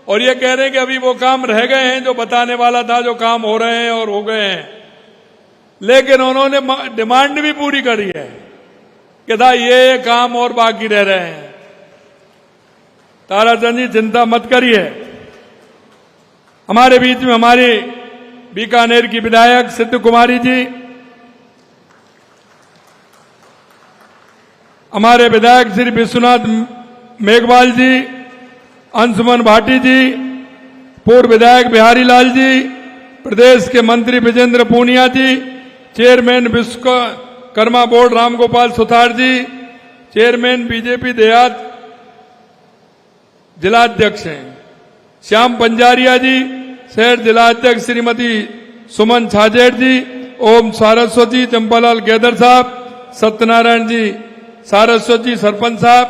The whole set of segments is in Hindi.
और ये कह रहे हैं कि अभी वो काम रह गए हैं जो बताने वाला था, जो काम हो रहे हैं और हो गए हैं। लेकिन उन्होंने डिमांड भी पूरी करी है कि था ये काम और बाकी रह रहे हैं। ताराचंद जी चिंता मत करिए। हमारे बीच में हमारी बीकानेर की विधायक सिद्ध कुमारी जी, हमारे विधायक श्री विश्वनाथ मेघवाल जी, अंशुमन भाटी जी, पूर्व विधायक बिहारी लाल जी, प्रदेश के मंत्री विजेंद्र पूनिया जी, चेयरमैन विश्वकर्मा बोर्ड रामगोपाल सुथार जी, चेयरमैन बीजेपी देहात जिलाध्यक्ष हैं श्याम पंजारिया जी, शहर जिलाध्यक्ष श्रीमती सुमन छाजेड़ जी, ओम सारस्वत जी, चंपालाल गेदर साहब, सत्यनारायण जी सारस्वत जी, सरपंच साहब,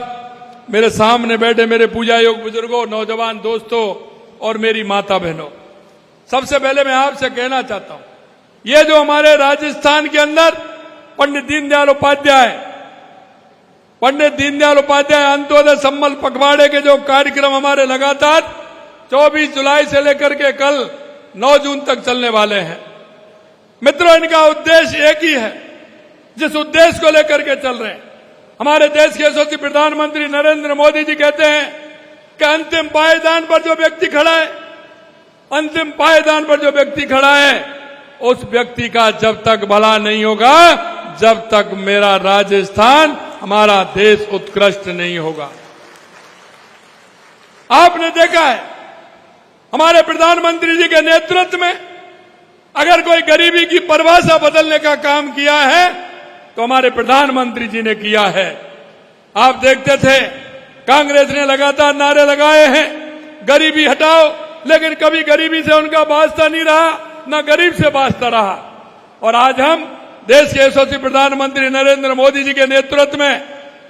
मेरे सामने बैठे मेरे पूजा योग बुजुर्गों, नौजवान दोस्तों और मेरी माता बहनों, सबसे पहले मैं आपसे कहना चाहता हूं, ये जो हमारे राजस्थान के अंदर पंडित दीनदयाल उपाध्याय अंत्योदय संबल पखवाड़े के जो कार्यक्रम हमारे लगातार 24 जुलाई से लेकर के कल 9 जून तक चलने वाले हैं। मित्रों, इनका उद्देश्य एक ही है, जिस उद्देश्य को लेकर के चल रहे हैं। हमारे देश के यशस्वी प्रधानमंत्री नरेंद्र मोदी जी कहते हैं कि अंतिम पायदान पर जो व्यक्ति खड़ा है, उस व्यक्ति का जब तक भला नहीं होगा, जब तक मेरा राजस्थान, हमारा देश उत्कृष्ट नहीं होगा। आपने देखा है हमारे प्रधानमंत्री जी के नेतृत्व में अगर कोई गरीबी की परिभाषा बदलने का काम किया है तो हमारे प्रधानमंत्री जी ने किया है। आप देखते थे कांग्रेस ने लगातार नारे लगाए हैं गरीबी हटाओ, लेकिन कभी गरीबी से उनका वास्ता नहीं रहा, न गरीब से वास्ता रहा। और आज हम देश के यशस्वी प्रधानमंत्री नरेंद्र मोदी जी के नेतृत्व में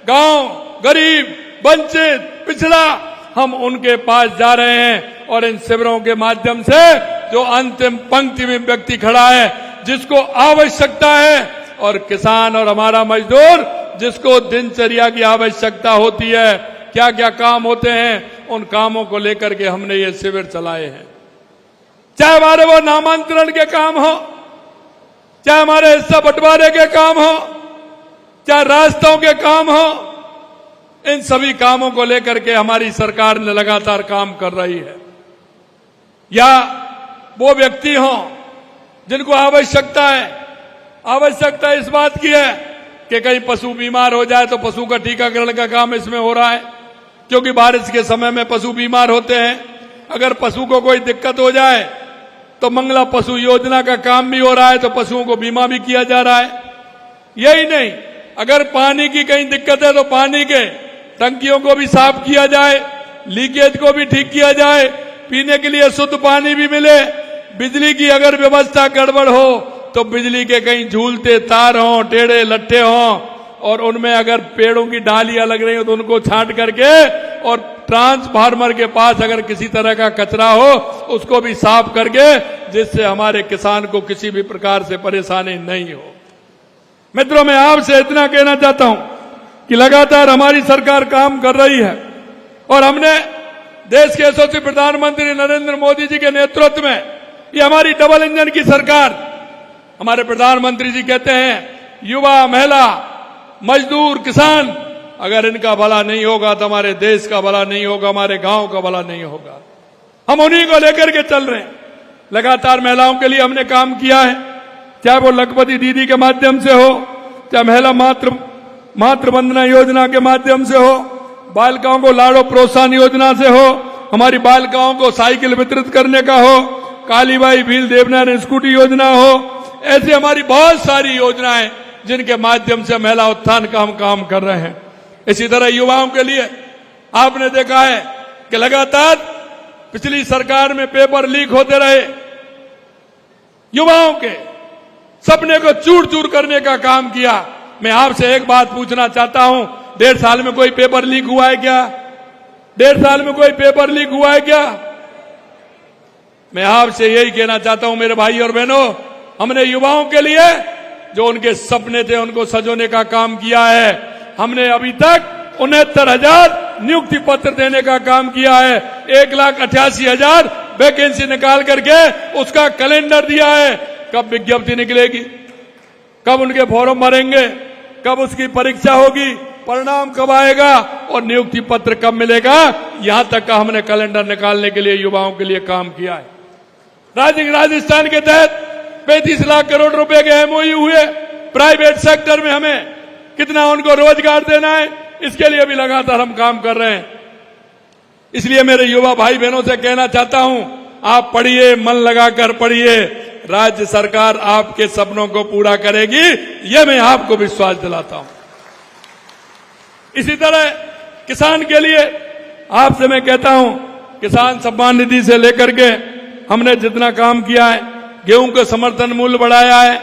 गांव, गरीब, वंचित, पिछड़ा, हम उनके पास जा रहे हैं और इन शिविरों के माध्यम से जो अंतिम पंक्ति में व्यक्ति खड़ा है, जिसको आवश्यकता है, और किसान और हमारा मजदूर जिसको दिनचर्या की आवश्यकता होती है, क्या क्या काम होते हैं, उन कामों को लेकर के हमने ये शिविर चलाए हैं। चाहे हमारे वो नामांतरण के काम हो, चाहे हमारे हिस्सा बंटवारे के काम हो, चाहे रास्तों के काम हो, इन सभी कामों को लेकर के हमारी सरकार ने लगातार काम कर रही है। या वो व्यक्ति हो जिनको आवश्यकता इस बात की है कि कहीं पशु बीमार हो जाए तो पशु का टीकाकरण का काम इसमें हो रहा है, क्योंकि बारिश के समय में पशु बीमार होते हैं। अगर पशु को कोई दिक्कत हो जाए तो मंगला पशु योजना का काम भी हो रहा है, तो पशुओं को बीमा भी किया जा रहा है। यही नहीं, अगर पानी की कहीं दिक्कत है तो पानी के टंकियों को भी साफ किया जाए, लीकेज को भी ठीक किया जाए, पीने के लिए शुद्ध पानी भी मिले। बिजली की अगर व्यवस्था गड़बड़ हो तो बिजली के कहीं झूलते तार हों, टेढ़े लट्ठे हों, और उनमें अगर पेड़ों की डालियां लग रही हो तो उनको छांट करके, और ट्रांसफार्मर के पास अगर किसी तरह का कचरा हो उसको भी साफ करके, जिससे हमारे किसान को किसी भी प्रकार से परेशानी नहीं हो। मित्रों, मैं आपसे इतना कहना चाहता हूं कि लगातार हमारी सरकार काम कर रही है, और हमने देश के यशस्वी प्रधानमंत्री नरेंद्र मोदी जी के नेतृत्व में ये हमारी डबल इंजन की सरकार, हमारे प्रधानमंत्री जी कहते हैं युवा, महिला, मजदूर, किसान, अगर इनका भला नहीं होगा तो हमारे देश का भला नहीं होगा, हमारे गांव का भला नहीं होगा। हम उन्हीं को लेकर के चल रहे हैं। लगातार महिलाओं के लिए हमने काम किया है, चाहे वो लखपति दीदी के माध्यम से हो, चाहे महिला मातृ वंदना योजना के माध्यम से हो, बालिकाओं को लाड़ो प्रोत्साहन योजना से हो, हमारी बालिकाओं को साइकिल वितरित करने का हो, कालीबाई भील देवनारायण स्कूटी योजना हो, ऐसी हमारी बहुत सारी योजनाएं जिनके माध्यम से महिला उत्थान का हम काम कर रहे हैं। इसी तरह युवाओं के लिए आपने देखा है कि लगातार पिछली सरकार में पेपर लीक होते रहे, युवाओं के सपने को चूर चूर करने का काम किया। मैं आपसे एक बात पूछना चाहता हूं, 1.5 साल में कोई पेपर लीक हुआ है क्या? 1.5 साल में कोई पेपर लीक हुआ है क्या? मैं आपसे यही कहना चाहता हूं मेरे भाई और बहनों, हमने युवाओं के लिए जो उनके सपने थे उनको सजोने का काम किया है। हमने अभी तक 69,000 नियुक्ति पत्र देने का काम किया है। 1,88,000 वैकेंसी निकाल करके उसका कैलेंडर दिया है। कब विज्ञप्ति निकलेगी, कब उनके फॉर्म भरेंगे, कब उसकी परीक्षा होगी, परिणाम कब आएगा और नियुक्ति पत्र कब मिलेगा, यहां तक का हमने कैलेंडर निकालने के लिए युवाओं के लिए काम किया है। राजस्थान के तहत 35 लाख करोड़ रुपए के एमओयू हुए। प्राइवेट सेक्टर में हमें कितना उनको रोजगार देना है, इसके लिए भी लगातार हम काम कर रहे हैं। इसलिए मेरे युवा भाई बहनों से कहना चाहता हूं, आप पढ़िए, मन लगाकर पढ़िए, राज्य सरकार आपके सपनों को पूरा करेगी, यह मैं आपको विश्वास दिलाता हूं। इसी तरह किसान के लिए आपसे मैं कहता हूं, किसान सम्मान निधि से लेकर के हमने जितना काम किया है, गेहूं का समर्थन मूल्य बढ़ाया है।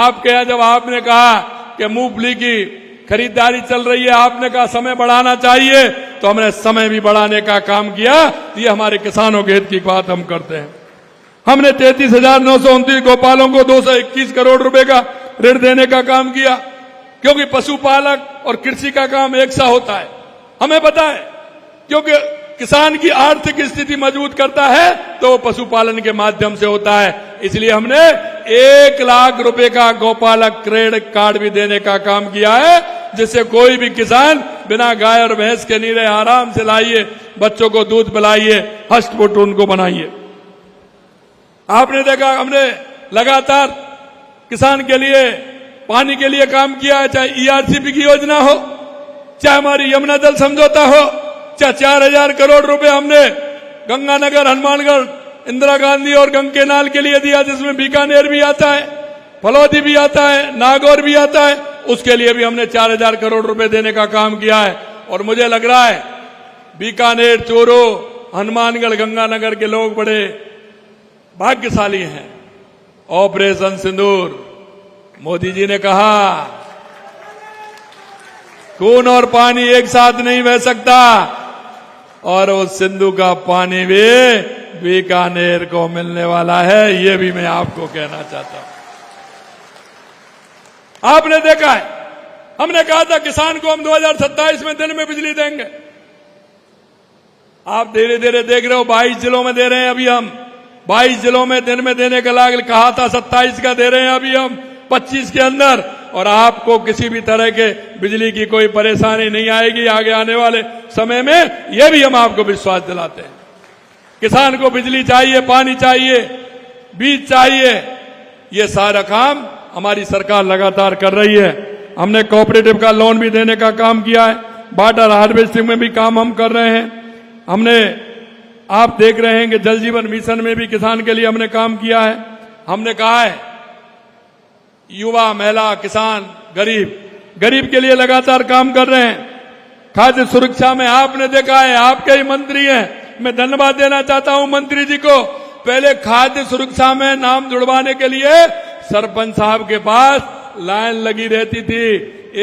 आपके यहां जब आपने कहा कि मूंगफली की खरीदारी चल रही है, आपने कहा समय बढ़ाना चाहिए, तो हमने समय भी बढ़ाने का काम किया। ये हमारे किसानों के हित की बात हम करते हैं। हमने 33,929 गोपालों को 221 करोड़ रुपए का ऋण देने का काम किया, क्योंकि पशुपालक और कृषि का काम एक सा होता है, हमें पता है। क्योंकि किसान की आर्थिक स्थिति मजबूत करता है तो वो पशुपालन के माध्यम से होता है। इसलिए हमने 1 लाख रुपए का गोपालक क्रेडिट कार्ड भी देने का काम किया है, जिससे कोई भी किसान बिना गाय और भैंस के नहीं रहे, आराम से लाइए, बच्चों को दूध पिलाइए, हष्ट-पुष्ट उनको बनाइए। आपने देखा हमने लगातार किसान के लिए पानी के लिए काम किया है, चाहे ईआरसीपी की योजना हो, चाहे हमारी यमुना जल समझौता हो, चाहे 4,000 करोड़ रुपए हमने गंगानगर, हनुमानगढ़, इंदिरा गांधी और गंग केनाल के लिए दिया, जिसमें बीकानेर भी आता है, फलौदी भी आता है, नागौर भी आता है, उसके लिए भी हमने 4,000 करोड़ रुपए देने का काम किया है। और मुझे लग रहा है बीकानेर, चोरो, हनुमानगढ़, गंगानगर के लोग बड़े भाग्यशाली हैं। ऑपरेशन सिंदूर, मोदी जी ने कहा खून और पानी एक साथ नहीं बह सकता, और उस सिंधु का पानी भी बीकानेर को मिलने वाला है, ये भी मैं आपको कहना चाहता हूं। आपने देखा है, हमने कहा था किसान को हम 2027 में दिन में बिजली देंगे। आप धीरे धीरे देख रहे हो, 22 जिलों में दे रहे हैं अभी हम। 22 जिलों में दिन में देने का लाग कहा था, 27 का दे रहे हैं अभी हम 25 के अंदर। और आपको किसी भी तरह के बिजली की कोई परेशानी नहीं आएगी आगे आने वाले समय में, यह भी हम आपको विश्वास दिलाते हैं। किसान को बिजली चाहिए, पानी चाहिए, बीज चाहिए, ये सारा काम हमारी सरकार लगातार कर रही है। हमने कोऑपरेटिव का लोन भी देने का काम किया है, वाटर हार्वेस्टिंग में भी काम हम कर रहे हैं। हमने, आप देख रहे हैं कि जल जीवन मिशन में भी किसान के लिए हमने काम किया है। हमने कहा है युवा, महिला, किसान, गरीब के लिए लगातार काम कर रहे हैं। खाद्य सुरक्षा में आपने देखा है, आपके ही मंत्री हैं, मैं धन्यवाद देना चाहता हूं मंत्री जी को। पहले खाद्य सुरक्षा में नाम जुड़वाने के लिए सरपंच साहब के पास लाइन लगी रहती थी,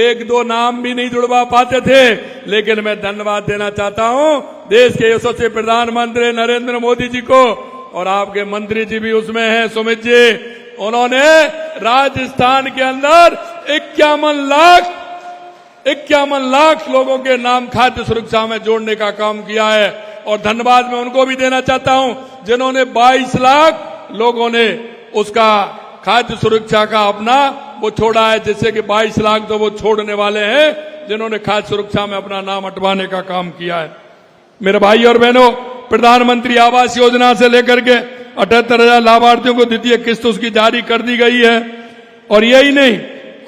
1-2 नाम भी नहीं जुड़वा पाते थे। लेकिन मैं धन्यवाद देना चाहता हूं देश के यशस्वी प्रधानमंत्री नरेंद्र मोदी जी को, और आपके मंत्री जी भी उसमें हैं, सुमित जी। उन्होंने राजस्थान के अंदर 51 लाख लोगों के नाम खाद्य सुरक्षा में जोड़ने का काम किया है। और धन्यवाद मैं उनको भी देना चाहता हूं जिन्होंने 22 लाख लोगों ने उसका खाद्य सुरक्षा का अपना वो छोड़ा है, जिससे कि 22 लाख तो वो छोड़ने वाले हैं जिन्होंने खाद्य सुरक्षा में अपना नाम हटवाने का काम किया है। मेरे भाई और बहनों, प्रधानमंत्री आवास योजना से लेकर के 78,000 लाभार्थियों को द्वितीय किस्त उसकी जारी कर दी गई है। और यही नहीं,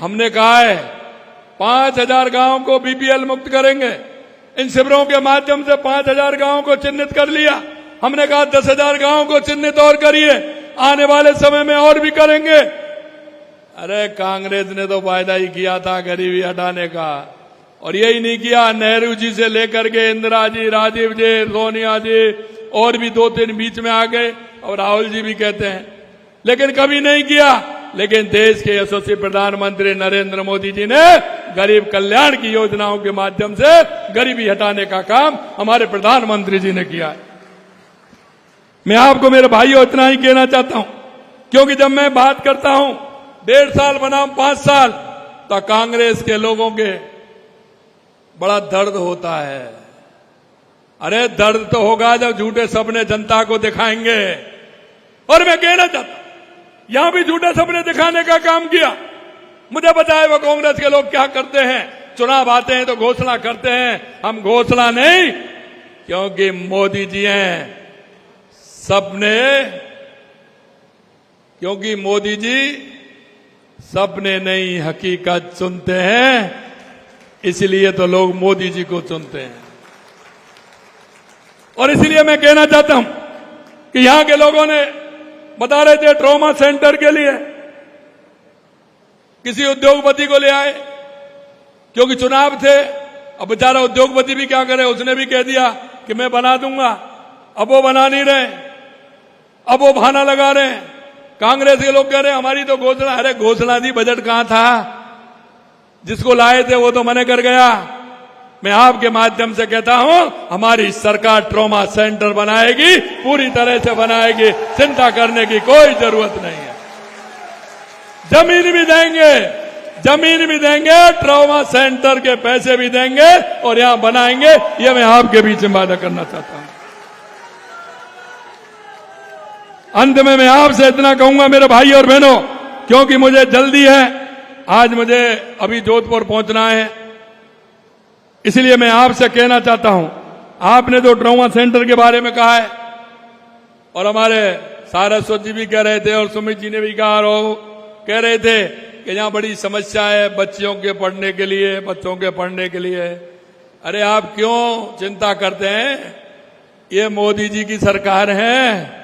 हमने कहा है 5,000 गांवों को बीपीएल मुक्त करेंगे। इन शिविरों के माध्यम से 5,000 गांवों को चिन्हित कर लिया। हमने कहा 10,000 गांवों को चिन्हित और करिए, आने वाले समय में और भी करेंगे। अरे कांग्रेस ने तो वायदा ही किया था गरीबी हटाने का, और यही नहीं किया। नेहरू जी से लेकर के इंदिरा जी, राजीव जी, सोनिया जी और भी 2-3 बीच में आ गए, और राहुल जी भी कहते हैं, लेकिन कभी नहीं किया। लेकिन देश के यशस्वी प्रधानमंत्री नरेंद्र मोदी जी ने गरीब कल्याण की योजनाओं के माध्यम से गरीबी हटाने का काम हमारे प्रधानमंत्री जी ने किया है। मैं आपको मेरे भाइयों इतना ही कहना चाहता हूं, क्योंकि जब मैं बात करता हूं 1.5 साल बनाम 5 साल, तो कांग्रेस के लोगों के बड़ा दर्द होता है। अरे दर्द तो होगा जब झूठे सपने जनता को दिखाएंगे। और मैं कहना चाहता हूं यहां भी झूठे सपने दिखाने का काम किया। मुझे पता है वो कांग्रेस के लोग क्या करते हैं, चुनाव आते हैं तो घोषणा करते हैं। हम घोषणा नहीं, क्योंकि मोदी जी हैं सपने, क्योंकि मोदी जी सपने नहीं हकीकत चुनते हैं, इसलिए तो लोग मोदी जी को चुनते हैं। और इसलिए मैं कहना चाहता हूं कि यहां के लोगों ने बता रहे थे ट्रॉमा सेंटर के लिए किसी उद्योगपति को ले आए, क्योंकि चुनाव थे। अब बेचारा उद्योगपति भी क्या करे, उसने भी कह दिया कि मैं बना दूंगा। अब वो बना नहीं रहे, अब वो बहाना लगा रहे हैं। कांग्रेस के लोग कह रहे हैं हमारी तो घोषणा, अरे घोषणा थी, बजट कहां था? जिसको लाए थे वो तो मना कर गया। मैं आपके माध्यम से कहता हूं हमारी सरकार ट्रॉमा सेंटर बनाएगी, पूरी तरह से बनाएगी, चिंता करने की कोई जरूरत नहीं है। जमीन भी देंगे, जमीन भी देंगे, ट्रॉमा सेंटर के पैसे भी देंगे और यहां बनाएंगे। ये मैं आपके बीच में वादा करना चाहता हूं। अंत में मैं आपसे इतना कहूंगा मेरे भाई और बहनों, क्योंकि मुझे जल्दी है, आज मुझे अभी जोधपुर पहुंचना है, इसलिए मैं आपसे कहना चाहता हूं, आपने तो ट्रॉमा सेंटर के बारे में कहा है और हमारे सारस्वत जी भी कह रहे थे और सुमित जी ने भी कहा और कह रहे थे कि यहां बड़ी समस्या है बच्चियों के पढ़ने के लिए, बच्चों के पढ़ने के लिए। अरे आप क्यों चिंता करते हैं? ये मोदी जी की सरकार है,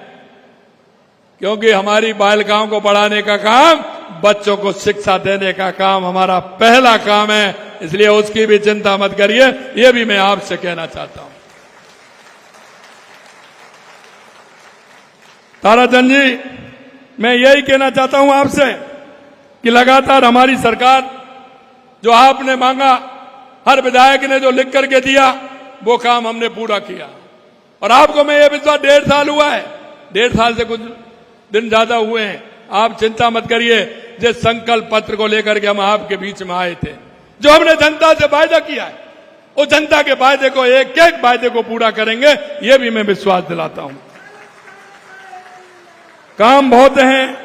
क्योंकि हमारी बालिकाओं को पढ़ाने का काम, बच्चों को शिक्षा देने का काम हमारा पहला काम है, इसलिए उसकी भी चिंता मत करिए। ये भी मैं आपसे कहना चाहता हूं। ताराचंद जी, मैं यही कहना चाहता हूं आपसे कि लगातार हमारी सरकार, जो आपने मांगा, हर विधायक ने जो लिख करके दिया, वो काम हमने पूरा किया। और आपको मैं ये विश्वास, 1.5 साल हुआ है, 1.5 साल से कुछ दिन ज्यादा हुए हैं, आप चिंता मत करिए। जिस संकल्प पत्र को लेकर के हम आपके बीच में आए थे, जो हमने जनता से वायदा किया है, उस जनता के वायदे को, एक एक वायदे को पूरा करेंगे, ये भी मैं विश्वास दिलाता हूं। काम बहुत हैं।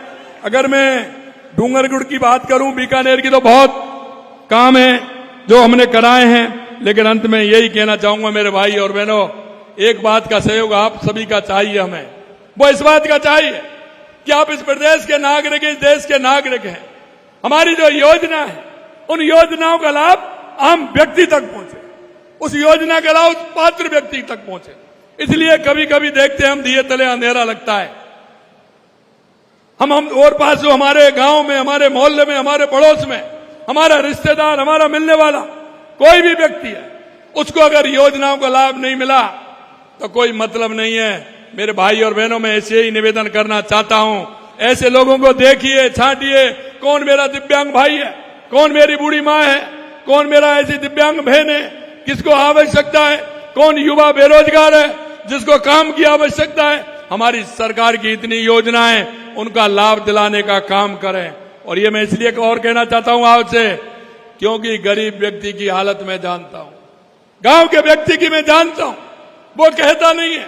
अगर मैं डूंगरगढ़ की बात करूं, बीकानेर की, तो बहुत काम है जो हमने कराए हैं। लेकिन अंत में यही कहना चाहूंगा मेरे भाई और बहनों, एक बात का सहयोग आप सभी का चाहिए हमें। वो इस बात का चाहिए कि आप इस प्रदेश के नागरिक, इस देश के नागरिक हैं। हमारी जो योजना है, उन योजनाओं का लाभ आम व्यक्ति तक पहुंचे, उस योजना का लाभ उस पात्र व्यक्ति तक पहुंचे। इसलिए कभी कभी देखते हैं हम, दिए तले अंधेरा लगता है। हम और पास जो हमारे गांव में, हमारे मोहल्ले में, हमारे पड़ोस में हमारा रिश्तेदार, हमारा मिलने वाला कोई भी व्यक्ति है, उसको अगर योजनाओं का लाभ नहीं मिला तो कोई मतलब नहीं है। मेरे भाई और बहनों, मैं ऐसे ही निवेदन करना चाहता हूं, ऐसे लोगों को देखिए, छांटिए, कौन मेरा दिव्यांग भाई है, कौन मेरी बूढ़ी मां है, कौन मेरा ऐसी दिव्यांग बहन है, किसको आवश्यकता है, कौन युवा बेरोजगार है जिसको काम की आवश्यकता है। हमारी सरकार की इतनी योजनाएं, उनका लाभ दिलाने का काम करें। और ये मैं इसलिए और कहना चाहता हूं आपसे, क्योंकि गरीब व्यक्ति की हालत मैं जानता हूं, गांव के व्यक्ति की मैं जानता हूं, वो कहता नहीं है,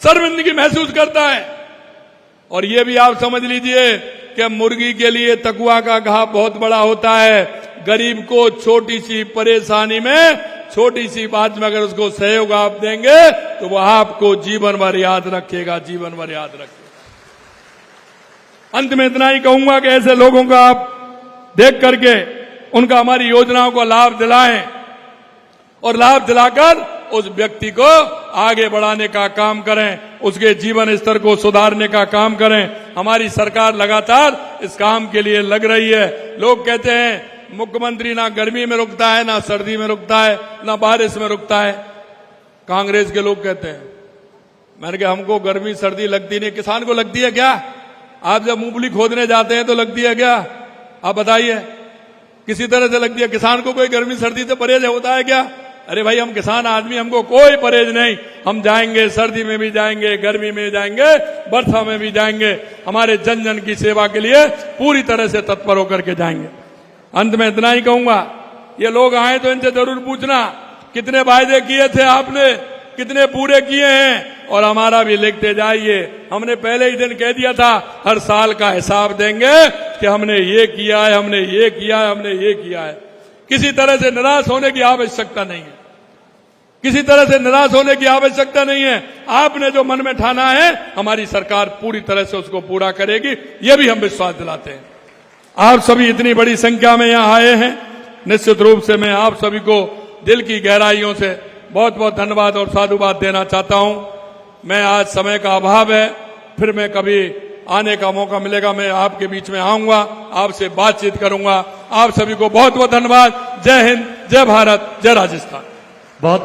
शर्मिंदगी महसूस करता है। और ये भी आप समझ लीजिए कि मुर्गी के लिए तकुआ का घाव बहुत बड़ा होता है। गरीब को छोटी सी परेशानी में, छोटी सी बात में अगर उसको सहयोग आप देंगे तो वह आपको जीवन भर याद रखेगा, जीवन भर याद रखेगा। अंत में इतना ही कहूंगा कि ऐसे लोगों का आप देख करके उनका, हमारी योजनाओं को लाभ दिलाएं और लाभ दिलाकर उस व्यक्ति को आगे बढ़ाने का काम करें, उसके जीवन स्तर को सुधारने का काम करें। हमारी सरकार लगातार इस काम के लिए लग रही है। लोग कहते हैं मुख्यमंत्री ना गर्मी में रुकता है, ना सर्दी में रुकता है, ना बारिश में रुकता है। कांग्रेस के लोग कहते हैं, मैंने कहा हमको गर्मी सर्दी लगती नहीं, किसान को लगती है क्या? आप जब मूंगफली खोदने जाते हैं तो लगती है क्या? आप बताइए, किसी तरह से लगती है। किसान को कोई गर्मी सर्दी से परहेज होता है क्या? अरे भाई, हम किसान आदमी, हमको कोई परहेज नहीं। हम जाएंगे, सर्दी में भी जाएंगे, गर्मी में जाएंगे, वर्षा में भी जाएंगे, हमारे जन जन की सेवा के लिए पूरी तरह से तत्पर होकर के जाएंगे। अंत में इतना ही कहूंगा, ये लोग आए तो इनसे जरूर पूछना कितने वायदे किए थे आपने, कितने पूरे किए हैं, और हमारा भी लिखते जाइए। हमने पहले ही दिन कह दिया था हर साल का हिसाब देंगे कि हमने ये किया है, हमने ये किया है, हमने ये किया है। किसी तरह से निराश होने की आवश्यकता नहीं है, किसी तरह से निराश होने की आवश्यकता नहीं है। आपने जो मन में ठाना है, हमारी सरकार पूरी तरह से उसको पूरा करेगी, ये भी हम विश्वास दिलाते हैं। आप सभी इतनी बड़ी संख्या में यहां आए हैं, निश्चित रूप से मैं आप सभी को दिल की गहराइयों से बहुत बहुत धन्यवाद और साधुवाद देना चाहता हूं। मैं आज समय का अभाव है, फिर मैं कभी आने का मौका मिलेगा मैं आपके बीच में आऊंगा, आपसे बातचीत करूंगा। आप सभी को बहुत बहुत धन्यवाद। जय हिंद, जय भारत, जय राजस्थान। बहुत